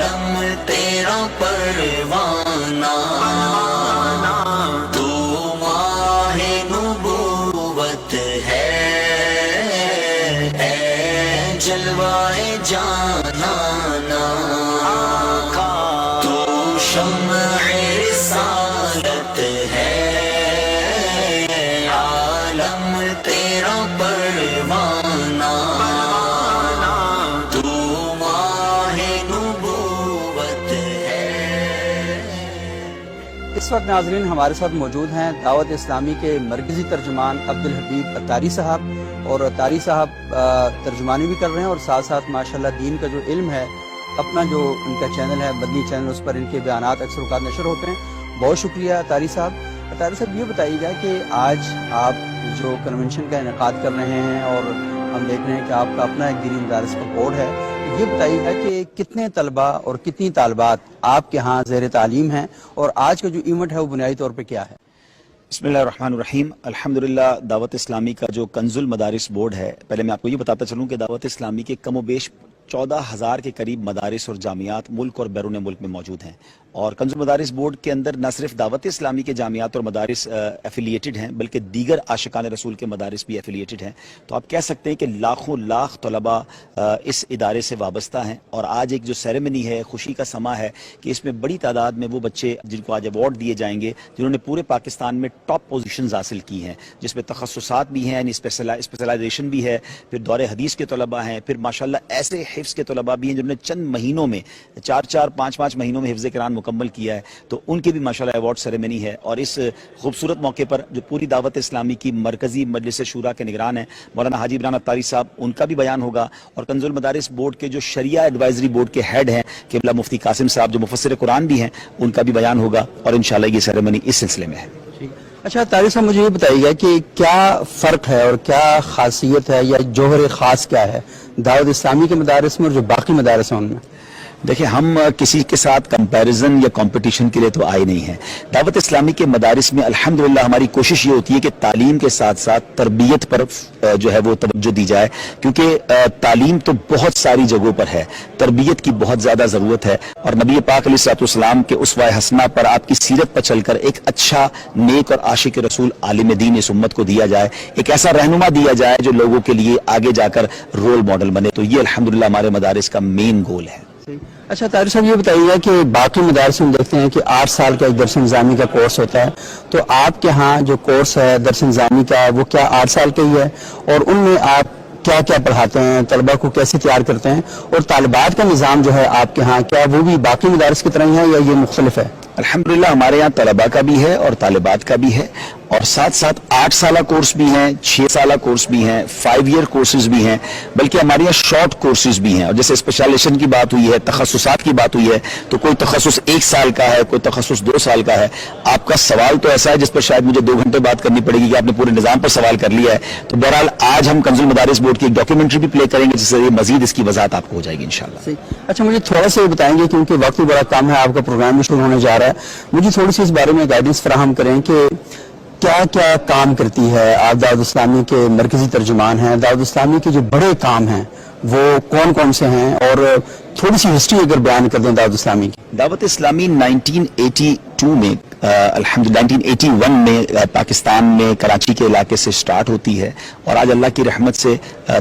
عالم تیرا پروانہ تو ماہ نبوت ہے، اے جلوائے جانانا تو شمع رسالت ہے، عالم تیرا پروانہ تو ماہ نبوت ہے۔ اس وقت ناظرین ہمارے ساتھ موجود ہیں دعوت اسلامی کے مرکزی ترجمان عبدالحبیب اتاری صاحب، اور اتاری صاحب ترجمانی بھی کر رہے ہیں اور ساتھ ساتھ ماشاءاللہ دین کا جو علم ہے، اپنا جو ان کا چینل ہے مدنی چینل، اس پر ان کے بیانات اکثر اوقات نشر ہوتے ہیں۔ بہت شکریہ اتاری صاحب۔ اتاری صاحب یہ بتائیے گا کہ آج آپ جو کنونشن کا انعقاد کر رہے ہیں اور ہم دیکھ رہے ہیں کہ آپ کا اپنا ایک دینی مدارس کا بورڈ ہے، یہ بتائیے گا کہ کتنے طلباء اور کتنی طالبات آپ کے ہاں زیر تعلیم ہیں، اور آج کا جو ایونٹ ہے وہ بنیادی طور پہ کیا ہے؟ بسم اللہ الرحمن الرحیم۔ الحمدللہ دعوت اسلامی کا جو کنز المدارس بورڈ ہے، پہلے میں آپ کو یہ بتاتا چلوں کہ دعوت اسلامی کے کم و بیش 14,000 کے قریب مدارس اور جامعات ملک اور بیرون ملک میں موجود ہیں، اور کنز المدارس بورڈ کے اندر نہ صرف دعوت اسلامی کے جامعات اور مدارس ایفیلیٹڈ ہیں بلکہ دیگر عاشقان رسول کے مدارس بھی ایفیلیٹڈ ہیں۔ تو آپ کہہ سکتے ہیں کہ لاکھوں لاکھ طلباء اس ادارے سے وابستہ ہیں، اور آج ایک جو سیریمنی ہے، خوشی کا سما ہے کہ اس میں بڑی تعداد میں وہ بچے جن کو آج ایوارڈ دیے جائیں گے جنہوں نے پورے پاکستان میں ٹاپ پوزیشنز حاصل کی ہیں، جس میں تخصصات بھی ہیں، یعنی اسپیشلائزیشن بھی ہے، پھر دور حدیث کے طلباء ہیں، پھر ماشاءاللہ ایسے حفظ کے طلباء بھی ہیں جنہوں نے چند مہینوں میں 4-5 مہینوں میں حفظ قرآن مکمل کیا ہے، تو ان کی بھی ماشاءاللہ ایوارڈ سیریمنی ہے۔ اور اس خوبصورت موقع پر جو پوری دعوت اسلامی کی مرکزی مجلس شورا کے نگران ہیں مولانا حاجی عمران اتاری صاحب، ان کا بھی بیان ہوگا، اور کنز المدارس بورڈ کے جو شریعہ ایڈوائزری بورڈ کے ہیڈ ہیں قبلہ مفتی قاسم صاحب جو مفسر قرآن بھی ہیں، ان کا بھی بیان ہوگا، اور انشاءاللہ یہ سیریمنی اس سلسلے میں ہے۔ اچھا طاری صاحب، مجھے یہ بتائیے گا کہ کیا فرق ہے اور کیا خاصیت ہے یا جوہر خاص کیا ہے دعوت اسلامی کے مدارس میں اور جو باقی مدارس ہیں ان میں؟ دیکھیں، ہم کسی کے ساتھ کمپیریزن یا کمپٹیشن کے لیے تو آئے نہیں ہیں۔ دعوت اسلامی کے مدارس میں الحمدللہ ہماری کوشش یہ ہوتی ہے کہ تعلیم کے ساتھ ساتھ تربیت پر جو ہے وہ توجہ دی جائے، کیونکہ تعلیم تو بہت ساری جگہوں پر ہے، تربیت کی بہت زیادہ ضرورت ہے، اور نبی پاک علیہ الصلوۃ والسلام کے اسوہ حسنہ پر، آپ کی سیرت پر چل کر ایک اچھا نیک اور عاشق رسول عالم دین اس امت کو دیا جائے، ایک ایسا رہنما دیا جائے جو لوگوں کے لیے آگے جا کر رول ماڈل بنے۔ تو یہ الحمدللہ ہمارے مدارس کا مین گول ہے۔ اچھا طاری صاحب، یہ بتائیے گا کہ باقی مدارس میں دیکھتے ہیں کہ 8 سال کا ایک درس نظامی کا کورس ہوتا ہے، تو آپ کے ہاں جو کورس ہے درس نظامی کا وہ کیا 8 سال کا ہی ہے، اور ان میں آپ کیا کیا پڑھاتے ہیں، طلبہ کو کیسے تیار کرتے ہیں، اور طالبات کا نظام جو ہے آپ کے ہاں کیا وہ بھی باقی مدارس کی طرح ہی ہے یا یہ مختلف ہے؟ الحمدللہ ہمارے یہاں طلباء کا بھی ہے اور طالبات کا بھی ہے، اور ساتھ ساتھ 8 سالہ کورس بھی ہیں، 6 سالہ کورس بھی ہیں، 5 ایئر کورسز بھی ہیں، بلکہ ہمارے یہاں شارٹ کورسز بھی ہیں۔ اور جیسے اسپیشلائزیشن کی بات ہوئی ہے، تخصصات کی بات ہوئی ہے، تو کوئی تخصص 1 سال کا ہے، کوئی تخصص 2 سال کا ہے۔ آپ کا سوال تو ایسا ہے جس پر شاید مجھے 2 گھنٹے بات کرنی پڑے گی کہ آپ نے پورے نظام پر سوال کر لیا ہے، تو بہرحال آج ہم کنز المدارس بورڈ کی ایک ڈاکیومنٹری بھی پلے کریں گے جس سے مزید اس کی وضاحت آپ کو ہو جائے گی انشاءاللہ۔ اچھا، مجھے تھوڑا سا یہ بتائیں گے کیونکہ وقت بھی بڑا کم ہے، آپ کا پروگرام بھی شروع ہونے جا رہا ہے، مجھے تھوڑی سی اس بارے میں گائیڈنس فراہم کریں کہ کیا کیا کام کرتی ہے آپ دعوت اسلامی کے مرکزی ترجمان ہیں، دعوت اسلامی کے جو بڑے کام ہیں وہ کون کون سے ہیں، اور تھوڑی سی ہسٹری اگر بیان کر دیں دعوت اسلامی کی۔ دعوت اسلامی 1982 میں الحمدللہ 1981 میں پاکستان میں کراچی کے علاقے سے سٹارٹ ہوتی ہے، اور آج اللہ کی رحمت سے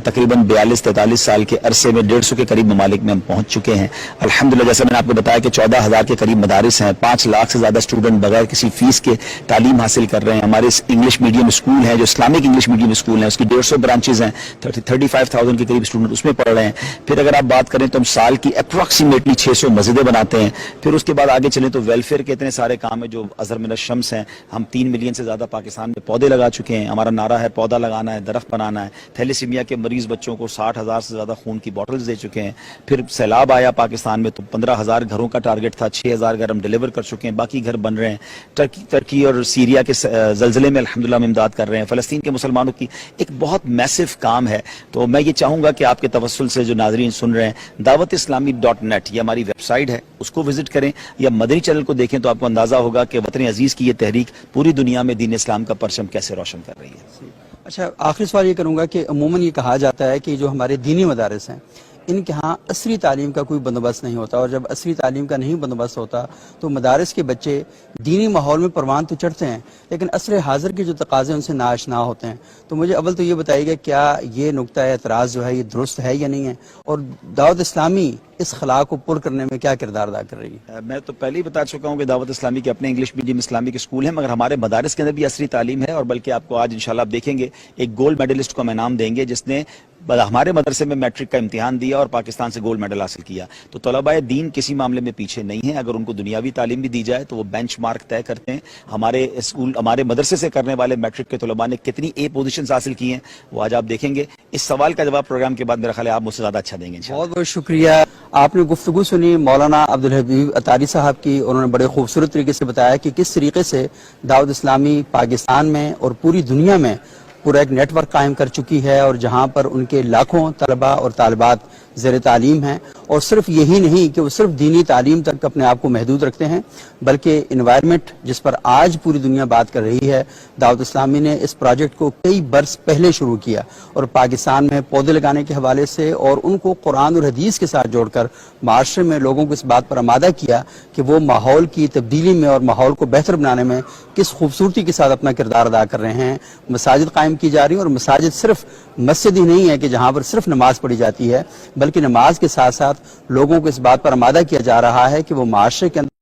تقریباً 42-43 سال کے عرصے میں 150 کے قریب ممالک میں ہم پہنچ چکے ہیں الحمدللہ۔ جیسے میں نے آپ کو بتایا کہ 14,000 کے قریب مدارس ہیں، 5 لاکھ سے زیادہ اسٹوڈنٹ بغیر کسی فیس کے تعلیم حاصل کر رہے ہیں۔ ہمارے انگلش میڈیم اسکول ہیں جو اسلامک انگلش میڈیم اسکول ہیں، اس کی 150 برانچز ہیں، 35,000 کے قریب اسٹوڈنٹ اس میں پڑھ رہے ہیں۔ پھر اگر آپ بات کریں تو ہم سال کی اپروکسیمیٹلی 600 مسجدیں بناتے ہیں۔ پھر اس کے بعد آگے چلیں تو ویلفیئر کے اتنے سارے کام ہیں جو ازہر من الشمس ہیں، ہم 3 ملین سے زیادہ پاکستان میں پودے لگا چکے ہیں۔ ہمارا نعرہ ہے پودا لگانا ہے، درخت بنانا ہے۔ تھیلیسیمیا کے مریض بچوں کو 60,000 سے زیادہ خون کی بوٹلز دے چکے ہیں۔ پھر سیلاب آیا پاکستان میں تو 15,000 گھروں کا ٹارگٹ تھا، 6,000 گھر ہم ڈیلیور کر چکے ہیں، باقی گھر بن رہے ہیں۔ ترکی اور سیریا کے زلزلے میں الحمدللہ ہم امداد کر رہے ہیں۔ فلسطین کے مسلمانوں کی ایک بہت میسو کام ہے۔ تو میں یہ چاہوں گا کہ آپ کے توسل سے جو ناظرین سن رہے ہیں dawatislami.net یہ ہماری ویب سائٹ ہے، اس کو وزٹ کریں یا مدنی چینل کو دیکھیں تو آپ کو اندازہ ہوگا کہ وطن عزیز کی یہ تحریک پوری دنیا میں دین اسلام کا پرچم کیسے روشن کر رہی ہے۔ اچھا، آخری سوال یہ کروں گا کہ عموماً یہ کہا جاتا ہے کہ جو ہمارے دینی مدارس ہیں ان کے ہاں عصری تعلیم کا کوئی بندوبست نہیں ہوتا، اور جب عصری تعلیم کا نہیں بندوبست ہوتا تو مدارس کے بچے دینی ماحول میں پروان تو چڑھتے ہیں لیکن عصر حاضر کے جو تقاضے ان سے ناآشنا ہوتے ہیں۔ تو مجھے اول تو یہ بتائیے گا کیا یہ نقطہ اعتراض جو ہے یہ درست ہے یا نہیں ہے، اور دعوت اسلامی اس خلا کو پر کرنے میں کیا کردار ادا کر رہی ہے؟ میں تو پہلے ہی بتا چکا ہوں کہ دعوت اسلامی کے اپنے انگلش میڈیم اسلامک اسکول ہیں، مگر ہمارے مدارس کے اندر بھی عصری تعلیم ہے، اور بلکہ آپ کو آج انشاءاللہ آپ دیکھیں گے ایک گولڈ میڈلسٹ کو ہم انعام دیں گے جس نے ہمارے مدرسے میں میٹرک کا امتحان دیا اور پاکستان سے گولڈ میڈل حاصل کیا۔ تو طلباء دین کسی معاملے میں پیچھے نہیں ہیں، اگر ان کو دنیاوی تعلیم بھی دی جائے تو وہ بینچ مارک طے کرتے ہیں۔ ہمارے اسکول ہمارے مدرسے سے کرنے والے میٹرک کے طلباء نے کتنی اے پوزیشنز حاصل کی ہیں وہ آج آپ دیکھیں گے۔ اس سوال کا جواب پروگرام کے بعد میرا خیال ہے آپ مجھ سے زیادہ اچھا دیں گے انشاءاللہ۔ بہت بہت شکریہ۔ آپ نے گفتگو سنی مولانا عبدالحبیب اتاری صاحب کی، انہوں نے بڑے خوبصورت طریقے سے بتایا کہ کس طریقے سے دعوت اسلامی پاکستان میں اور پوری دنیا میں پورا ایک نیٹ ورک قائم کر چکی ہے، اور جہاں پر ان کے لاکھوں طلباء اور طالبات زیر تعلیم ہیں، اور صرف یہی نہیں کہ وہ صرف دینی تعلیم تک اپنے آپ کو محدود رکھتے ہیں بلکہ انوائرمنٹ جس پر آج پوری دنیا بات کر رہی ہے، دعوت اسلامی نے اس پروجیکٹ کو کئی برس پہلے شروع کیا، اور پاکستان میں پودے لگانے کے حوالے سے اور ان کو قرآن اور حدیث کے ساتھ جوڑ کر معاشرے میں لوگوں کو اس بات پر آمادہ کیا کہ وہ ماحول کی تبدیلی میں اور ماحول کو بہتر بنانے میں کس خوبصورتی کے ساتھ اپنا کردار ادا کر رہے ہیں۔ مساجد قائم کی جا رہی ہیں، اور مساجد صرف مسجد ہی نہیں ہے کہ جہاں پر صرف نماز پڑھی جاتی ہے، بلکہ نماز کے ساتھ ساتھ لوگوں کو اس بات پر آمادہ کیا جا رہا ہے کہ وہ معاشرے کے اندر